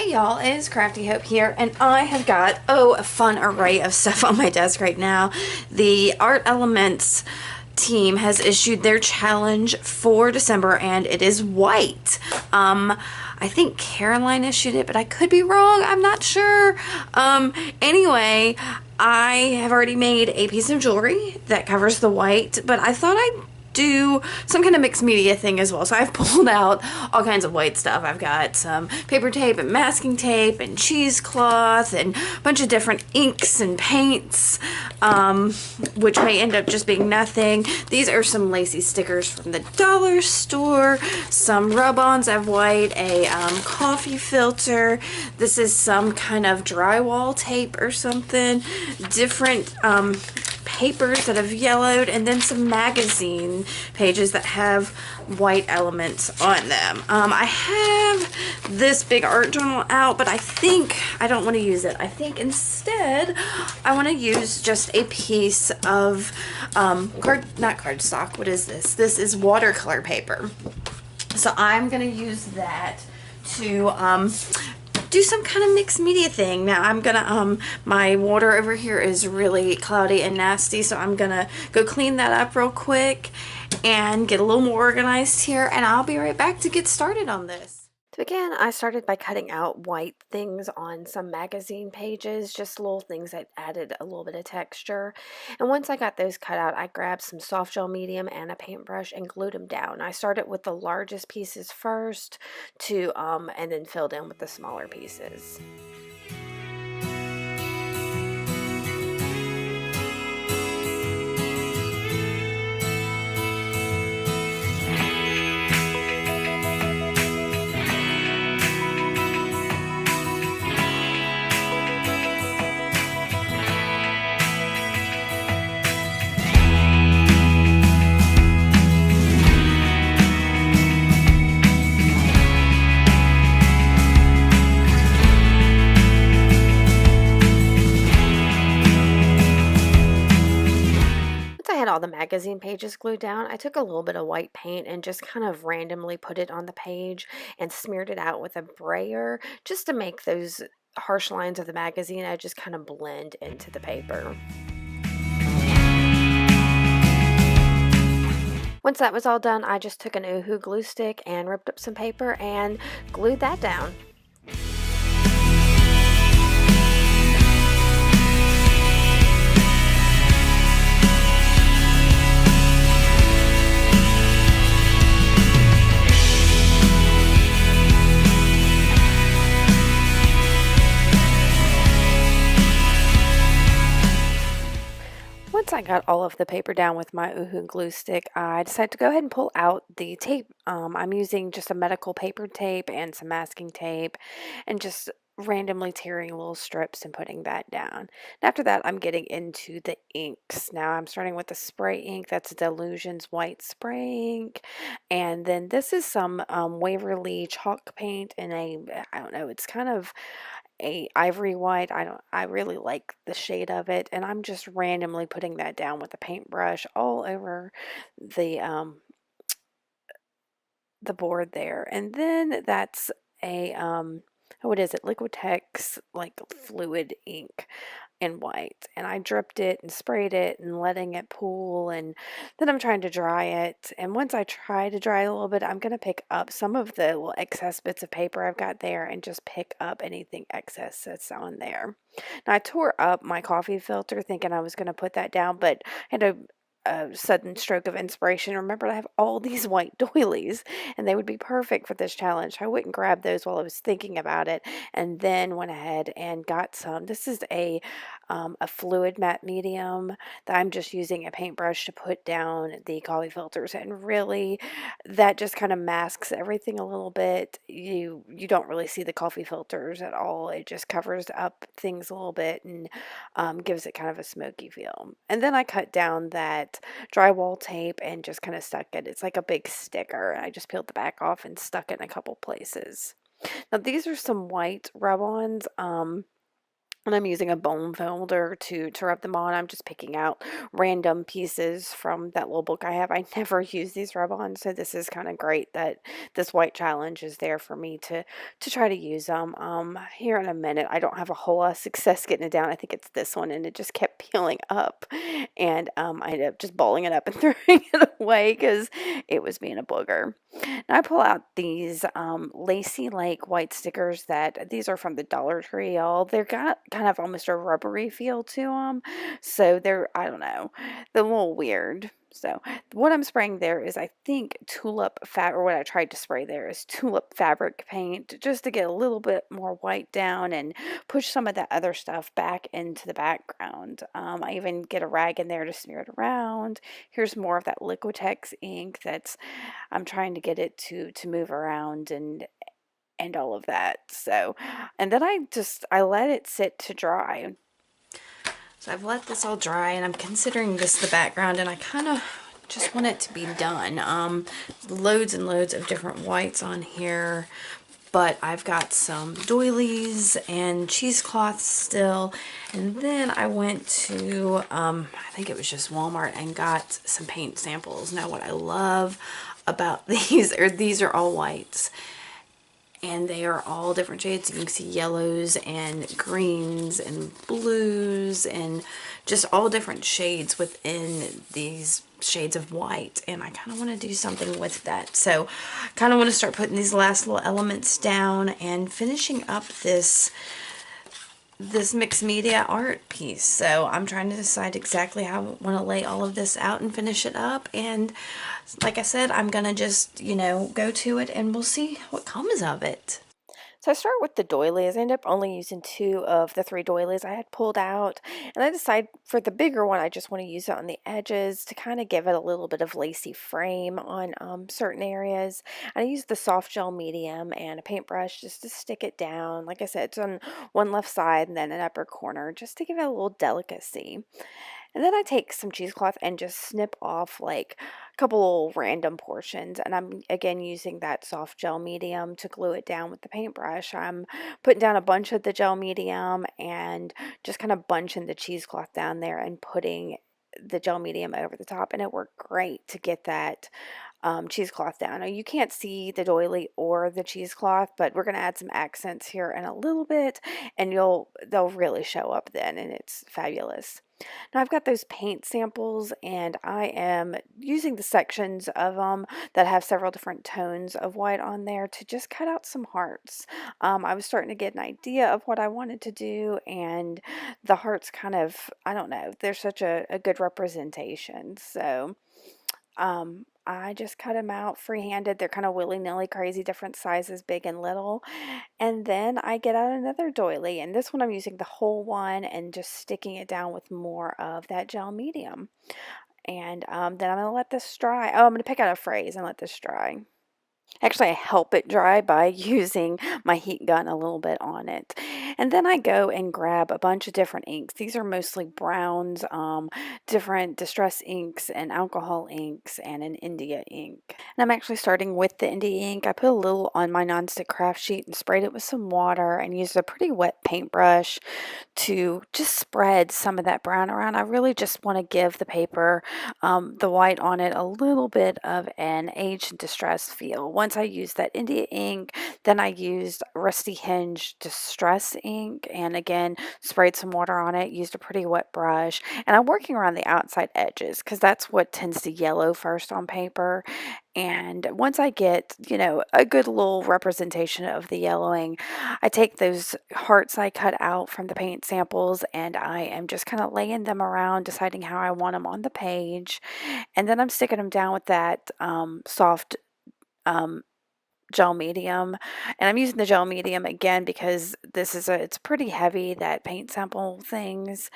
Hey y'all, it's Crafty Hope here, and I have got, a fun array of stuff on my desk right now. The Art Elements team has issued their challenge for December, and it is white. I think Caroline issued it, but I could be wrong. I'm not sure. Anyway, I have already made a piece of jewelry that covers the white, but I thought I'd do some kind of mixed media thing as well. So I've pulled out all kinds of white stuff. I've got some paper tape and masking tape and cheesecloth and a bunch of different inks and paints, which may end up just being nothing. These are some lacy stickers from the dollar store, some rub-ons of white, a coffee filter. This is some kind of drywall tape or something, different papers that have yellowed, and then some magazine pages that have white elements on them. I have this big art journal out, but I think I don't want to use it. I think instead I want to use just a piece of not cardstock. What is this? This is watercolor paper. So I'm going to use that to do some kind of mixed media thing. Now I'm gonna my water over here is really cloudy and nasty, so I'm gonna go clean that up real quick and get a little more organized here, and I'll be right back to get started on this. To begin, I started by cutting out white things on some magazine pages, just little things that added a little bit of texture. And once I got those cut out, I grabbed some soft gel medium and a paintbrush and glued them down. I started with the largest pieces first and then filled in with the smaller pieces. I had all the magazine pages glued down, I took a little bit of white paint and just kind of randomly put it on the page and smeared it out with a brayer just to make those harsh lines of the magazine just kind of blend into the paper. Once that was all done, I just took an Oohoo glue stick and ripped up some paper and glued that down. Once I got all of the paper down with my Oohoo glue stick, I decided to go ahead and pull out the tape. I'm using just a medical paper tape and some masking tape and just randomly tearing little strips and putting that down. And after that, I'm getting into the inks. Now I'm starting with the spray ink. That's Delusion's white spray ink. And then this is some Waverly chalk paint in I don't know, it's kind of a ivory white. I really like the shade of it, and I'm just randomly putting that down with a paintbrush all over the board there. And then that's a what is it? Liquitex like fluid ink in white, and I dripped it and sprayed it and letting it pool, and then I'm trying to dry it. And once I try to dry it a little bit, I'm going to pick up some of the little excess bits of paper I've got there and just pick up anything excess that's on there. Now I tore up my coffee filter thinking I was going to put that down, but I had a sudden stroke of inspiration. Remember, I have all these white doilies and they would be perfect for this challenge. I went and grabbed those while I was thinking about it, and then went ahead and got some. This is a fluid matte medium that I'm just using a paintbrush to put down the coffee filters, and really that just kind of masks everything a little bit. You don't really see the coffee filters at all. It just covers up things a little bit and gives it kind of a smoky feel. And then I cut down that drywall tape and just kind of stuck it. It's like a big sticker. I just peeled the back off and stuck it in a couple places. Now these are some white rub-ons. And I'm using a bone folder to rub them on. I'm just picking out random pieces from that little book I have. I never use these rub-ons, so this is kind of great that this white challenge is there for me to try to use them. Here in a minute, I don't have a whole lot of success getting it down. I think it's this one, and it just kept peeling up, and I ended up just balling it up and throwing it away because it was being a booger. Now I pull out these lacy like white stickers that these are from the Dollar Tree, y'all. They're got kind of almost a rubbery feel to them. So they're, I don't know, they're a little weird. So what I'm spraying there is I think tulip fat, or what I tried to spray there is tulip fabric paint just to get a little bit more white down and push some of that other stuff back into the background. I even get a rag in there to smear it around. Here's more of that Liquitex ink that's I'm trying to get it to move around and all of that. So, and then I let it sit to dry. So I've let this all dry, and I'm considering this the background, and I kind of just want it to be done. Loads and loads of different whites on here, but I've got some doilies and cheesecloth still. And then I went to, I think it was just Walmart, and got some paint samples. Now what I love about these are all whites, and they are all different shades. You can see yellows and greens and blues and just all different shades within these shades of white, and I kind of want to do something with that. So kind of want to start putting these last little elements down and finishing up this mixed media art piece. So I'm trying to decide exactly how I want to lay all of this out and finish it up. And like I said, I'm gonna just, go to it, and we'll see what comes of it. So I start with the doilies. I end up only using 2 of the 3 doilies I had pulled out. And I decide for the bigger one, I just want to use it on the edges to kind of give it a little bit of lacy frame on certain areas. And I use the soft gel medium and a paintbrush just to stick it down. Like I said, it's on one left side and then an upper corner just to give it a little delicacy. And then I take some cheesecloth and just snip off like a couple little random portions. And I'm again using that soft gel medium to glue it down with the paintbrush. I'm putting down a bunch of the gel medium and just kind of bunching the cheesecloth down there and putting the gel medium over the top. And it worked great to get that cheesecloth down. Now you can't see the doily or the cheesecloth, but we're going to add some accents here in a little bit, and they'll really show up then, and it's fabulous. Now I've got those paint samples, and I am using the sections of them that have several different tones of white on there to just cut out some hearts. I was starting to get an idea of what I wanted to do, and the hearts kind of, I don't know, they're such a good representation. So I just cut them out freehanded. They're kind of willy-nilly crazy, different sizes, big and little. And then I get out another doily, and this one I'm using the whole one and just sticking it down with more of that gel medium. And then I'm going to let this dry. Oh, I'm going to pick out a phrase and let this dry. Actually, I help it dry by using my heat gun a little bit on it. And then I go and grab a bunch of different inks. These are mostly browns, different distress inks and alcohol inks and an India ink. And I'm actually starting with the India ink. I put a little on my nonstick craft sheet and sprayed it with some water and used a pretty wet paintbrush to just spread some of that brown around. I really just want to give the paper, the white on it, a little bit of an aged and distressed feel. Once I used that India ink, then I used Rusty Hinge Distress ink and again sprayed some water on it, used a pretty wet brush, and I'm working around the outside edges because that's what tends to yellow first on paper. And once I get, a good little representation of the yellowing, I take those hearts I cut out from the paint samples and I am just kind of laying them around, deciding how I want them on the page. And then I'm sticking them down with that soft um, gel medium. And I'm using the gel medium again because it's pretty heavy, that paint sample things.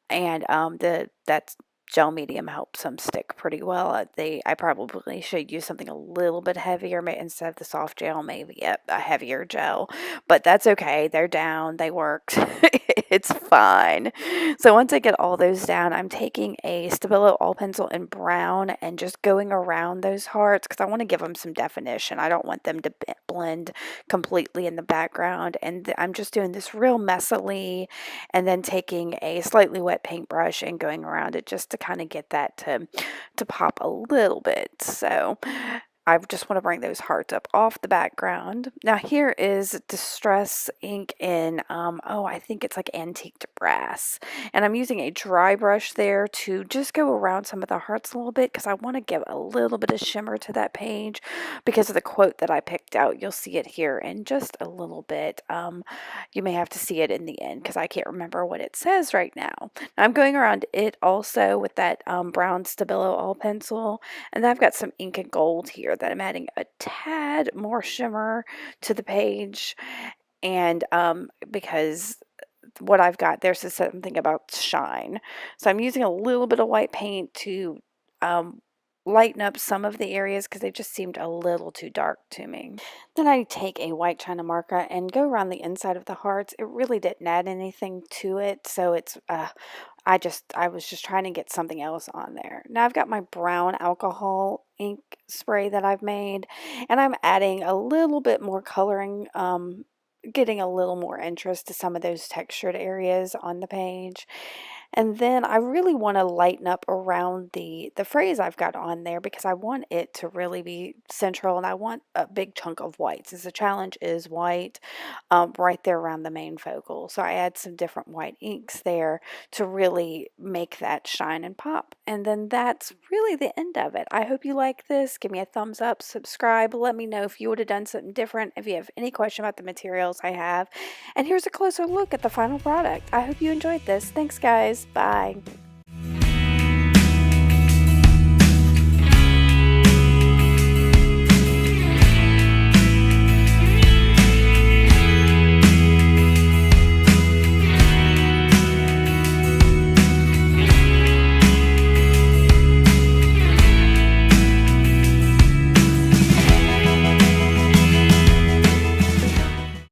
And that gel medium helps them stick pretty well. I probably should use something a little bit heavier instead of the soft gel, maybe a heavier gel, but that's okay. They're down. They worked. It's fine. So once I get all those down, I'm taking a Stabilo all pencil in brown and just going around those hearts because I want to give them some definition. I don't want them to blend completely in the background. And I'm just doing this real messily and then taking a slightly wet paintbrush and going around it just to kind of get that to pop a little bit. So I just want to bring those hearts up off the background. Now here is Distress ink in, I think it's like Antique Brass. And I'm using a dry brush there to just go around some of the hearts a little bit because I want to give a little bit of shimmer to that page because of the quote that I picked out. You'll see it here in just a little bit. You may have to see it in the end because I can't remember what it says right now. I'm going around it also with that brown Stabilo all pencil. And then I've got some ink and gold here that I'm adding a tad more shimmer to the page. And because what I've got, there's something about shine. So I'm using a little bit of white paint to lighten up some of the areas because they just seemed a little too dark to me. Then I take a white china marker and go around the inside of the hearts. It really didn't add anything to it, so it's I was just trying to get something else on there. Now I've got my brown alcohol ink spray that I've made, and I'm adding a little bit more coloring, getting a little more interest to some of those textured areas on the page. And then I really want to lighten up around the phrase I've got on there because I want it to really be central and I want a big chunk of white since the challenge is white right there around the main focal. So I add some different white inks there to really make that shine and pop. And then that's really the end of it. I hope you like this. Give me a thumbs up, subscribe. Let me know if you would have done something different, if you have any question about the materials I have. And here's a closer look at the final product. I hope you enjoyed this. Thanks, guys. Bye.